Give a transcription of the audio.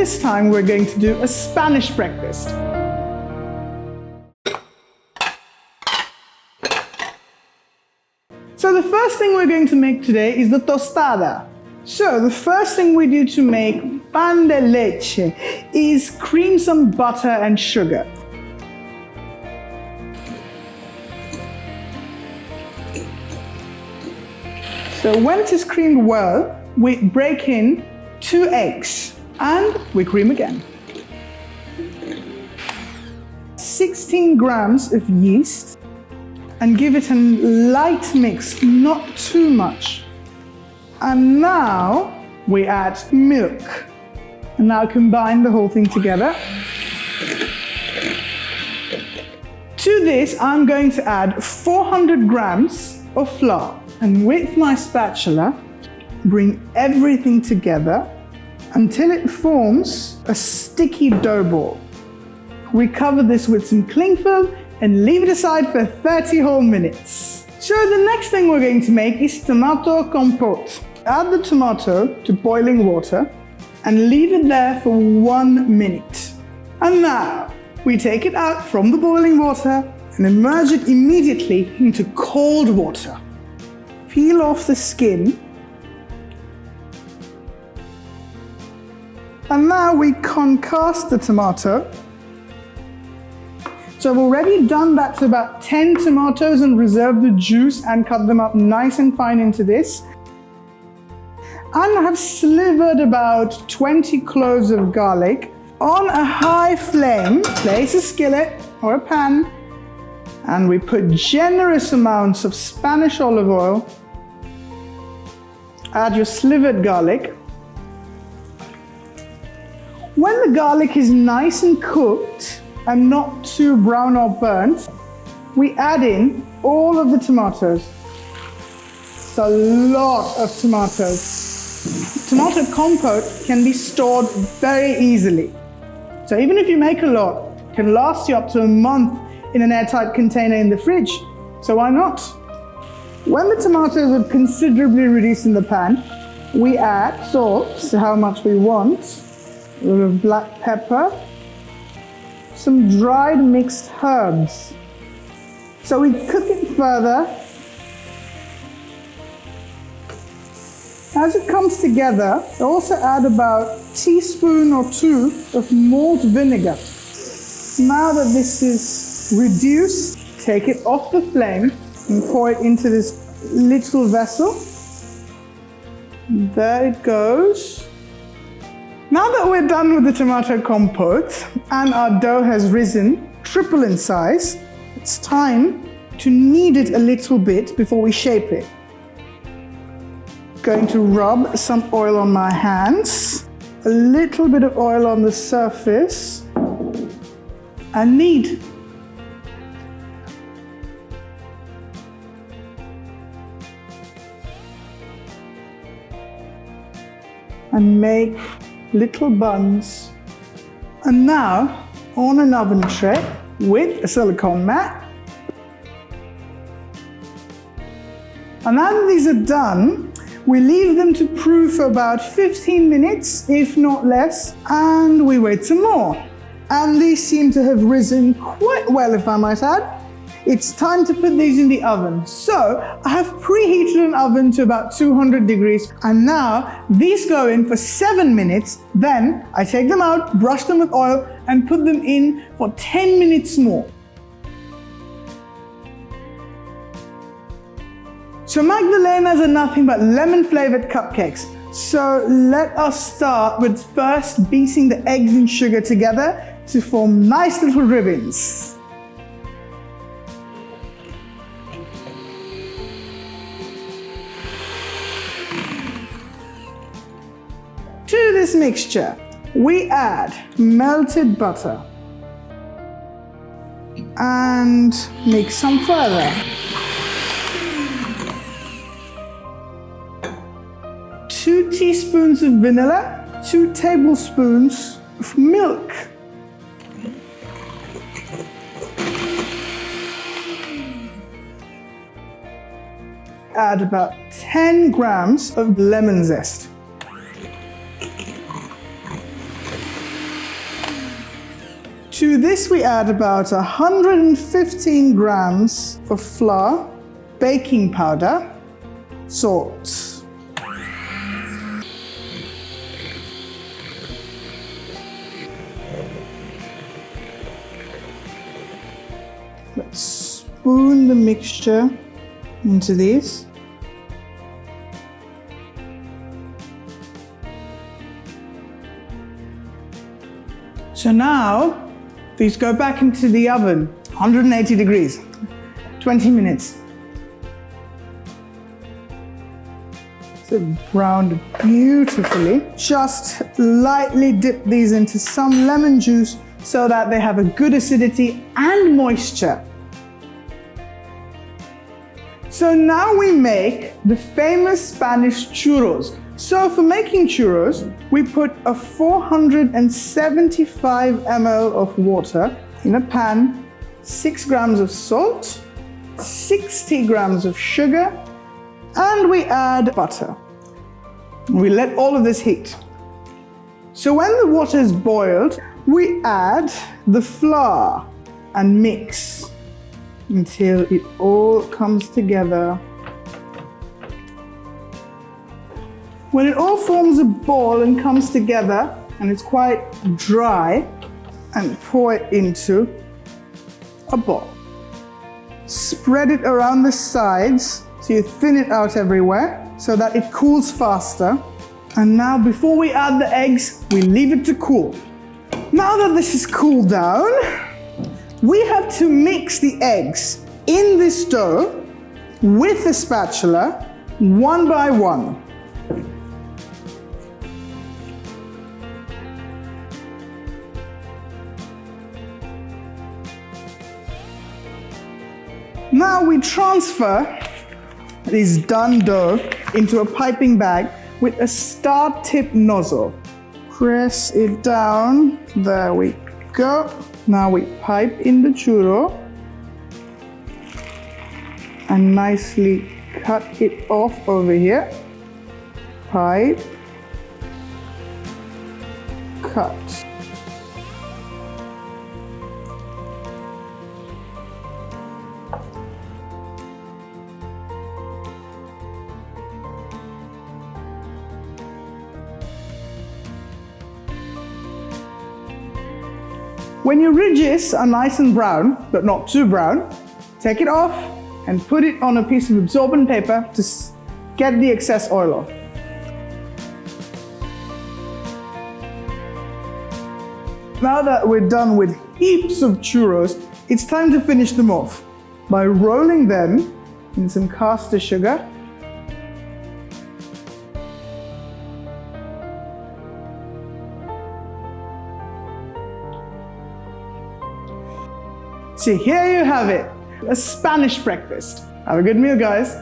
this time we're going to do a Spanish breakfast. So the first thing we're going to make today is the tostada. So the first thing we do to make pan de leche is cream some butter and sugar. So when it is creamed well, we break in 2 eggs and we cream again. 16 grams of yeast and give it a light mix, not too much. And now we add milk. And now combine the whole thing together. To this, I'm going to add 400 grams of flour. And with my spatula, bring everything together until it forms a sticky dough ball. We cover this with some cling film and leave it aside for 30 whole minutes. So the next thing we're going to make is tomato compote. Add the tomato to boiling water and leave it there for 1 minute. And now we take it out from the boiling water and immerse it immediately into cold water. Peel off the skin. And now we concassed the tomato. So I've already done that to about 10 tomatoes and reserved the juice and cut them up nice and fine into this. And I have slivered about 20 cloves of garlic. On a high flame, place a skillet or a pan, and we put generous amounts of Spanish olive oil. Add your slivered garlic. When the garlic is nice and cooked and not too brown or burnt, we add in all of the tomatoes. It's a lot of tomatoes. Tomato compote can be stored very easily. So even if you make a lot, it can last you up to a month in an airtight container in the fridge. So why not? When the tomatoes are considerably reduced in the pan, we add salt, so how much we want, a little black pepper, some dried mixed herbs. So we cook it further. As it comes together, I also add about a teaspoon or 2 of malt vinegar. Now that this is reduced, take it off the flame and pour it into this little vessel. There it goes. Now that we're done with the tomato compote and our dough has risen triple in size, it's time to knead it a little bit before we shape it. Going to rub some oil on my hands, a little bit of oil on the surface, and knead. And make little buns. And now on an oven tray with a silicone mat. And now that these are done, we leave them to brew for about 15 minutes, if not less, and we wait some more. And these seem to have risen quite well, if I might add. It's time to put these in the oven. So I have preheated an oven to about 200 degrees, and now these go in for 7 minutes. Then I take them out, brush them with oil, and put them in for 10 minutes more. So Magdalenas are nothing but lemon-flavored cupcakes. So let us start with first beating the eggs and sugar together to form nice little ribbons. To this mixture, we add melted butter and mix some further. 2 teaspoons of vanilla, 2 tablespoons of milk. Add about 10 grams of lemon zest. To this we add about 115 grams of flour, baking powder, salt. Let's spoon the mixture into these. So now, these go back into the oven, 180 degrees, 20 minutes. So browned beautifully. Just lightly dip these into some lemon juice so that they have a good acidity and moisture. So now we make the famous Spanish churros. So for making churros, we put a 475 ml of water in a pan, 6 grams of salt, 60 grams of sugar, and we add butter. We let all of this heat. So when the water is boiled, we add the flour and mix until it all comes together. When it all forms a ball and comes together and it's quite dry, and pour it into a ball. Spread it around the sides so you thin it out everywhere so that it cools faster. And now before we add the eggs, we leave it to cool. Now that this is cooled down, we have to mix the eggs in this dough with a spatula, one by one. Now we transfer this done dough into a piping bag with a star tip nozzle. Press it down, there we go. Now we pipe in the churro and nicely cut it off over here. Pipe, cut. When your ridges are nice and brown, but not too brown, take it off and put it on a piece of absorbent paper to get the excess oil off. Now that we're done with heaps of churros, it's time to finish them off by rolling them in some caster sugar. So here you have it, a Spanish breakfast. Have a good meal, guys.